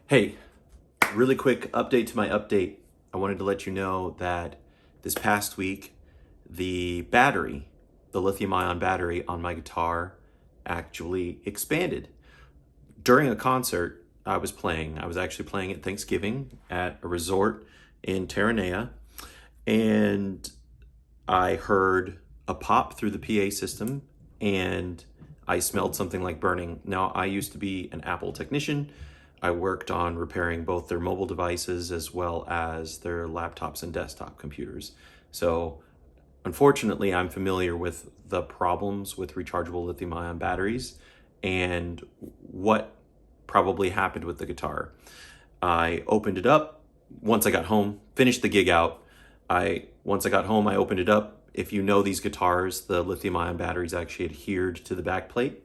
Hey, really quick update to my update. I wanted to let you know that this past week, the battery, the lithium ion battery on my guitar actually expanded. During a concert I was actually playing at Thanksgiving at a resort in Terranea, and I heard a pop through the PA system and I smelled something like burning. Now, I used to be an Apple technician. I worked on repairing both their mobile devices as well as their laptops and desktop computers. So unfortunately, I'm familiar with the problems with rechargeable lithium ion batteries and what probably happened with the guitar. I opened it up once I got home, finished the gig out. Once I got home, I opened it up. If you know these guitars, the lithium ion batteries actually adhered to the back plate.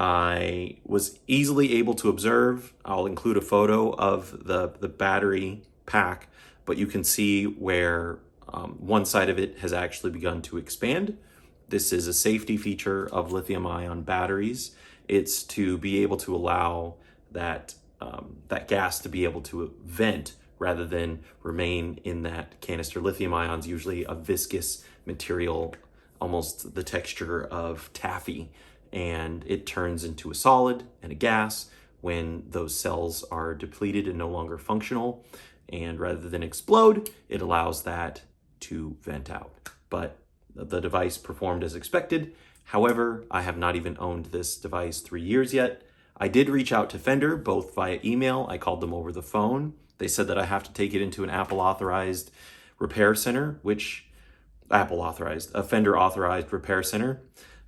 I was easily able to observe. I'll include a photo of the battery pack, but you can see where one side of it has actually begun to expand. This is a safety feature of lithium ion batteries. It's to be able to allow that gas to be able to vent rather than remain in that canister. Lithium ion's usually a viscous material, almost the texture of taffy, and it turns into a solid and a gas when those cells are depleted and no longer functional. And rather than explode, it allows that to vent out. But the device performed as expected. However, I have not even owned this device 3 years yet. I did reach out to Fender, both via email. I called them over the phone. They said that I have to take it into an Apple authorized repair center, a Fender authorized repair center,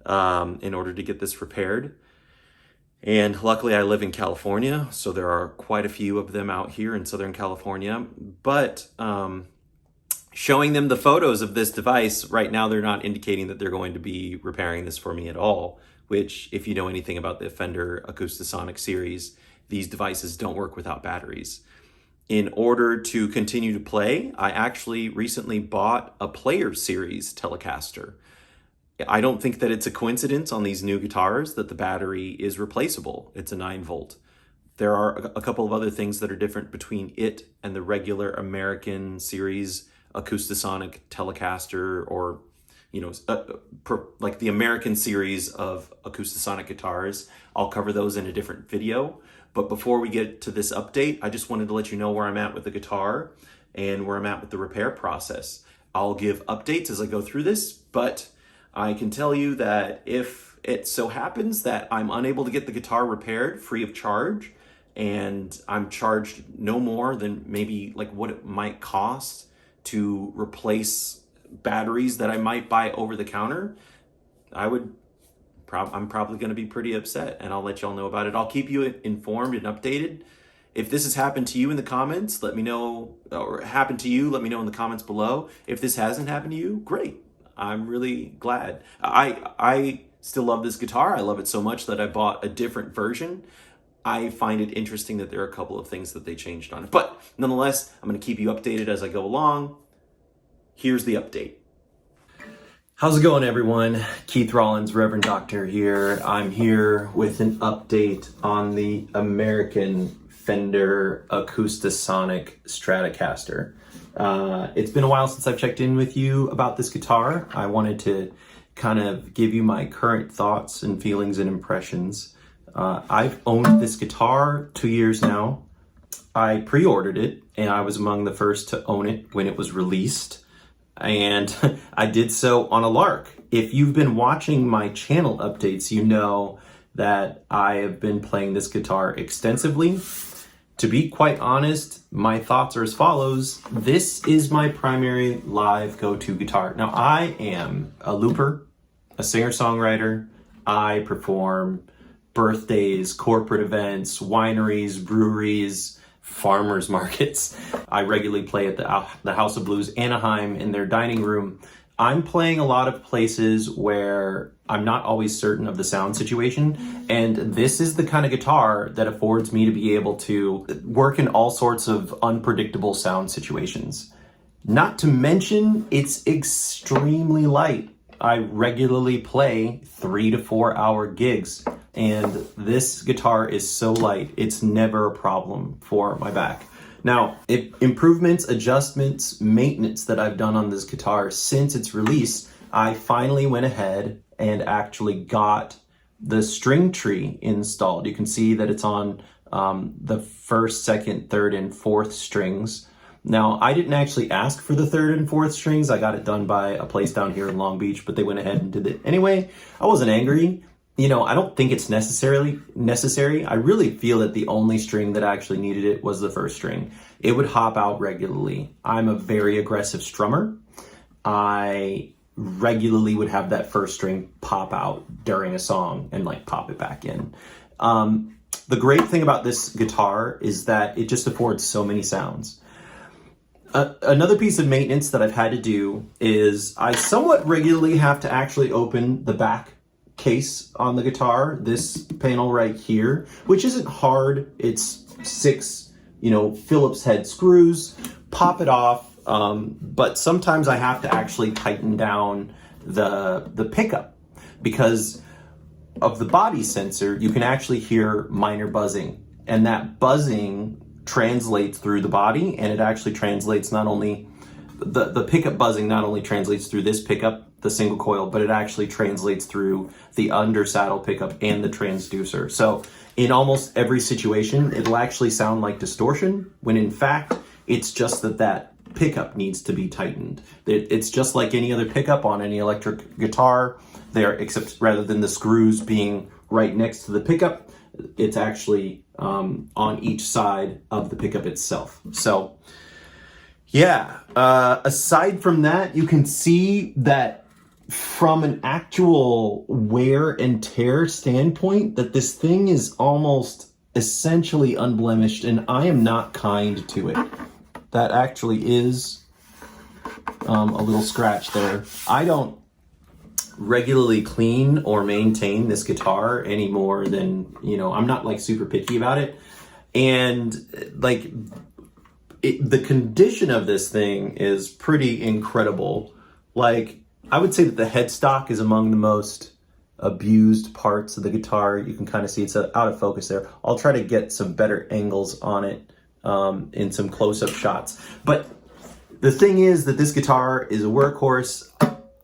in order to get this repaired. And luckily I live in California, so there are quite a few of them out here in Southern California. But showing them the photos of this device, right now they're not indicating that they're going to be repairing this for me at all, which, if you know anything about the Fender Acoustasonic series, these devices don't work without batteries. In order to continue to play, I actually recently bought a Player Series Telecaster. I don't think that it's a coincidence on these new guitars that the battery is replaceable. It's a 9-volt. There are a couple of other things that are different between it and the regular American Series Acoustasonic Telecaster, or like the American series of Acoustasonic guitars. I'll cover those in a different video. But before we get to this update, I just wanted to let you know where I'm at with the guitar and where I'm at with the repair process. I'll give updates as I go through this, but I can tell you that if it so happens that I'm unable to get the guitar repaired free of charge, and I'm charged no more than maybe like what it might cost to replace batteries that I might buy over the counter, I'm probably going to be pretty upset, and I'll let y'all know about it. I'll keep you informed and updated. If this has happened to you in the comments, let me know, or happened to you, let me know in the comments below. If this hasn't happened to you, great. I'm really glad. I still love this guitar. I love it so much that I bought a different version. I find it interesting that there are a couple of things that they changed on it. But nonetheless, I'm going to keep you updated as I go along. Here's the update. How's it going, everyone? Keith Rollins, Reverend Doctor here. I'm here with an update on the American Fender Acoustasonic Stratocaster. It's been a while since I've checked in with you about this guitar. I wanted to kind of give you my current thoughts and feelings and impressions. I've owned this guitar 2 years now. I pre-ordered it, and I was among the first to own it when it was released. And I did so on a lark. If you've been watching my channel updates, you know that I have been playing this guitar extensively. To be quite honest, my thoughts are as follows. This is my primary live go-to guitar. Now, I am a looper, a singer-songwriter. I perform birthdays, corporate events, wineries, breweries, farmers markets. I regularly play at the House of Blues Anaheim in their dining room. I'm playing a lot of places where I'm not always certain of the sound situation, and this is the kind of guitar that affords me to be able to work in all sorts of unpredictable sound situations. Not to mention, it's extremely light. I regularly play 3 to 4 hour gigs. And this guitar is so light, it's never a problem for my back. Now, improvements, adjustments, maintenance that I've done on this guitar since its release, I finally went ahead and actually got the string tree installed. You can see that it's on the first, second, third, and fourth strings. Now, I didn't actually ask for the third and fourth strings. I got it done by a place down here in Long Beach, but they went ahead and did it anyway. I wasn't angry. You know, I don't think it's necessary. I really feel that the only string that actually needed it was the first string. It would hop out regularly. I'm a very aggressive strummer. I regularly would have that first string pop out during a song and like pop it back in. The great thing about this guitar is that it just affords so many sounds. Another piece of maintenance that I've had to do is I somewhat regularly have to actually open the back case on the guitar, this panel right here, which isn't hard. It's 6, Phillips head screws, pop it off. But sometimes I have to actually tighten down the pickup because of the body sensor. You can actually hear minor buzzing, and that buzzing translates through the body, and it actually translates not only the pickup buzzing not only translates through this pickup, the single coil, but it actually translates through the under saddle pickup and the transducer. So in almost every situation, it'll actually sound like distortion, when in fact, it's just that pickup needs to be tightened. It's just like any other pickup on any electric guitar there, except rather than the screws being right next to the pickup, it's actually on each side of the pickup itself. So yeah, aside from that, you can see that from an actual wear and tear standpoint, that this thing is almost essentially unblemished, and I am not kind to it. That actually is a little scratch there. I don't regularly clean or maintain this guitar any more than, I'm not like super picky about it. And like the condition of this thing is pretty incredible. Like, I would say that the headstock is among the most abused parts of the guitar. You can kind of see it's out of focus there. I'll try to get some better angles on it in some close-up shots. But the thing is that this guitar is a workhorse.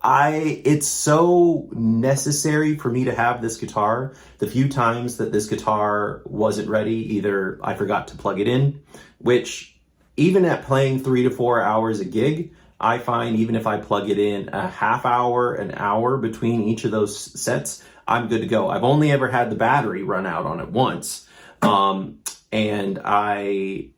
It's so necessary for me to have this guitar. The few times that this guitar wasn't ready, either I forgot to plug it in, which even at playing 3 to 4 hours a gig, I find even if I plug it in a half hour, an hour between each of those sets, I'm good to go. I've only ever had the battery run out on it once. And I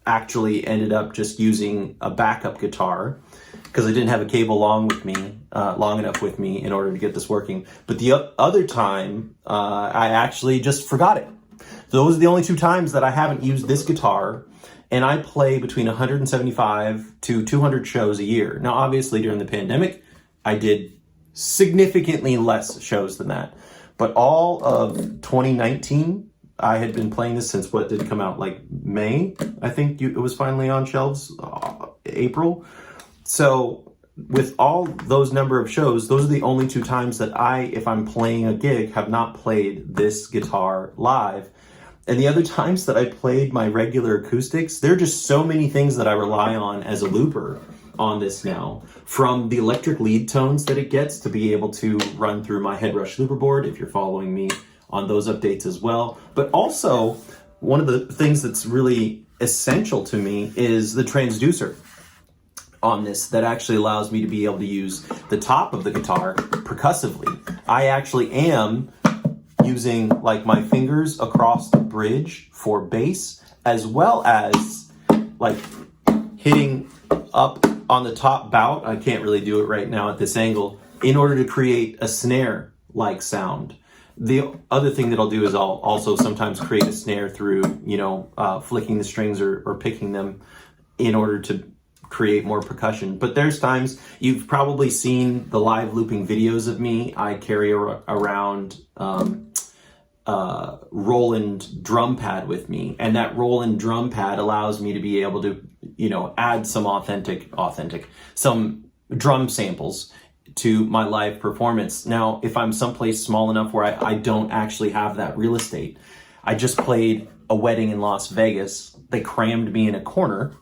actually ended up just using a backup guitar because I didn't have a cable long enough with me in order to get this working. But the other time, I actually just forgot it. Those are the only 2 times that I haven't used this guitar, and I play between 175 to 200 shows a year. Now, obviously, during the pandemic, I did significantly less shows than that. But all of 2019, I had been playing this since what did it come out, like May? I think it was finally on shelves, April. So with all those number of shows, those are the only 2 times that if I'm playing a gig, have not played this guitar live. And the other times that I played my regular acoustics, there are just so many things that I rely on as a looper on this now. From the electric lead tones that it gets to be able to run through my Headrush looper board, if you're following me on those updates as well. But also, one of the things that's really essential to me is the transducer on this that actually allows me to be able to use the top of the guitar percussively. I actually am using like my fingers across the bridge for bass, as well as like hitting up on the top bout. I can't really do it right now at this angle, in order to create a snare-like sound. The other thing that I'll do is I'll also sometimes create a snare through, flicking the strings or picking them in order to create more percussion. But there's times, you've probably seen the live looping videos of me. I carry around Roland drum pad with me, and that Roland drum pad allows me to be able to, add some some drum samples to my live performance. Now, if I'm someplace small enough where I don't actually have that real estate, I just played a wedding in Las Vegas. They crammed me in a corner.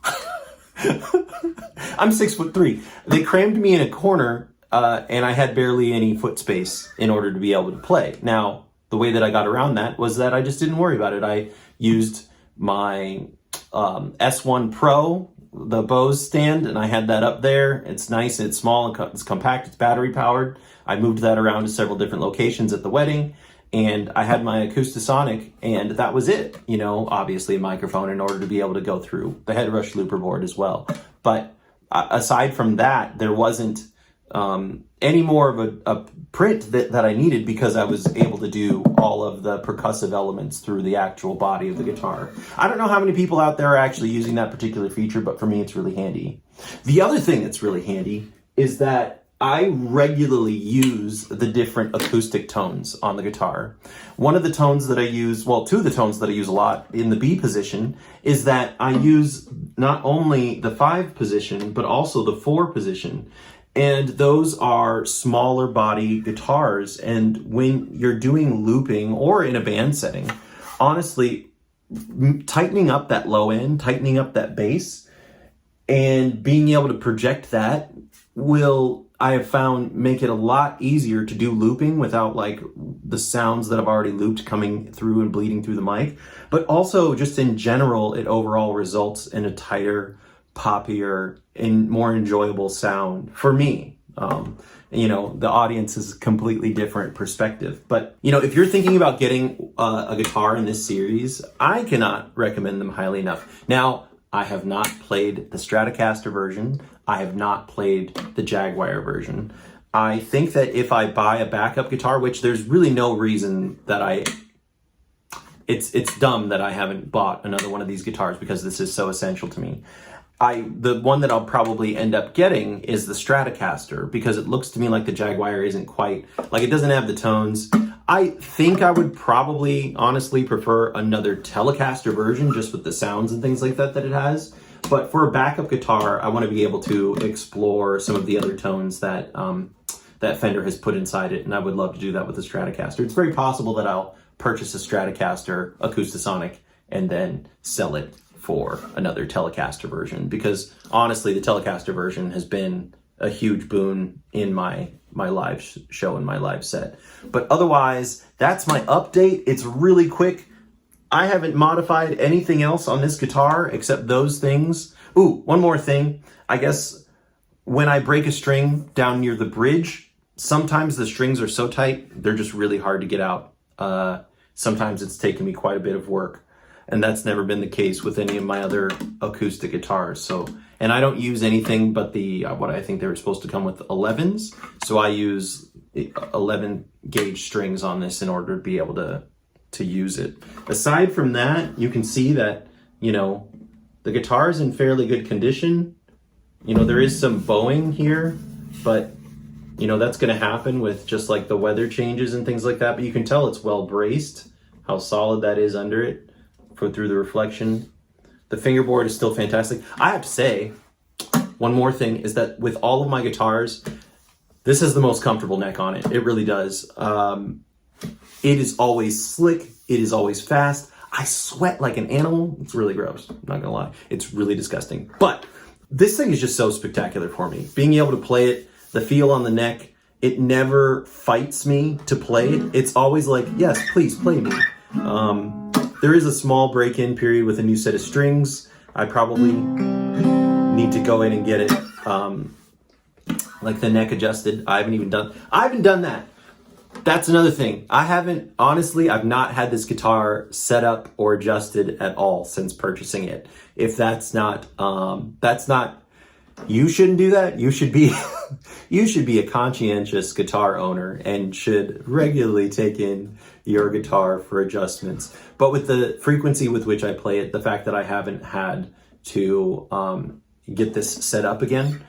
I'm 6'3". They crammed me in a corner, and I had barely any foot space in order to be able to play. Now, the way that I got around that was that I just didn't worry about it. I used my S1 Pro, the Bose stand, and I had that up there. It's nice, it's small, it's compact, it's battery powered. I moved that around to several different locations at the wedding, and I had my Acoustasonic, and that was it. You know, obviously a microphone in order to be able to go through the headrush looper board as well. But aside from that, there wasn't any more of a print that I needed, because I was able to do all of the percussive elements through the actual body of the guitar. I don't know how many people out there are actually using that particular feature, but for me, it's really handy. The other thing that's really handy is that I regularly use the different acoustic tones on the guitar. One of the tones that I use, well, two of the tones that I use a lot in the B position is that I use not only the 5 position, but also the 4 position. And those are smaller body guitars. And when you're doing looping or in a band setting, honestly, tightening up that low end, tightening up that bass, and being able to project that will, I have found, make it a lot easier to do looping without like the sounds that I've already looped coming through and bleeding through the mic. But also just in general, it overall results in a tighter, poppier, and more enjoyable sound for me. You know, the audience is a completely different perspective. But, you know, if you're thinking about getting a guitar in this series, I cannot recommend them highly enough. Now, I have not played the Stratocaster version. I have not played the Jaguar version. I think that if I buy a backup guitar, which there's really no reason that it's dumb that I haven't bought another one of these guitars, because this is so essential to me. The one that I'll probably end up getting is the Stratocaster, because it looks to me like the Jaguar isn't quite, like, it doesn't have the tones. I think I would probably honestly prefer another Telecaster version, just with the sounds and things like that it has. But for a backup guitar, I want to be able to explore some of the other tones that that Fender has put inside it, and I would love to do that with the Stratocaster. It's very possible that I'll purchase a Stratocaster Acoustasonic and then sell it for another Telecaster version, because honestly, the Telecaster version has been a huge boon in my live show and my live set. But otherwise, that's my update. It's really quick. I haven't modified anything else on this guitar except those things. Ooh, one more thing. I guess when I break a string down near the bridge, sometimes the strings are so tight, they're just really hard to get out. Sometimes it's taken me quite a bit of work. And that's never been the case with any of my other acoustic guitars. So, and I don't use anything but the, what I think they were supposed to come with, 11s. So I use 11 gauge strings on this in order to be able to use it. Aside from that, you can see that, you know, the guitar is in fairly good condition. You know, there is some bowing here, but you know, that's going to happen with just like the weather changes and things like that. But you can tell it's well braced, how solid that is under it. Through the reflection. The fingerboard is still fantastic. I have to say, one more thing is that with all of my guitars, this has the most comfortable neck on it. It really does. It is always slick. It is always fast. I sweat like an animal. It's really gross. I'm not gonna lie. It's really disgusting. But this thing is just so spectacular for me. Being able to play it, the feel on the neck, it never fights me to play it. It's always like, yes, please play me. There is a small break-in period with a new set of strings. I probably need to go in and get it, like the neck adjusted. I haven't done that. That's another thing. I've not had this guitar set up or adjusted at all since purchasing it. If that's not, you shouldn't do that. You should be a conscientious guitar owner and should regularly take in your guitar for adjustments. But with the frequency with which I play it, the fact that I haven't had to get this set up again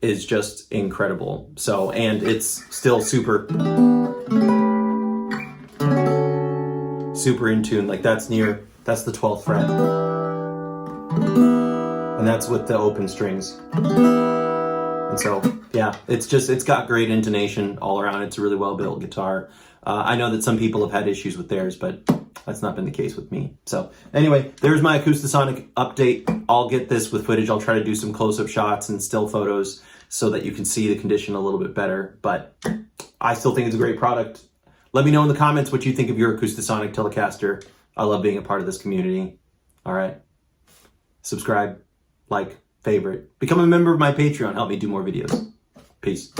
is just incredible. So, and it's still super in tune. Like that's the 12th fret. And that's with the open strings. And so, yeah, it's got great intonation all around. It's a really well-built guitar. I know that some people have had issues with theirs, but that's not been the case with me. So anyway, there's my Acoustasonic update. I'll get this with footage. I'll try to do some close-up shots and still photos so that you can see the condition a little bit better. But I still think it's a great product. Let me know in the comments what you think of your Acoustasonic Telecaster. I love being a part of this community. All right. Subscribe, like, favorite. Become a member of my Patreon. Help me do more videos. Peace.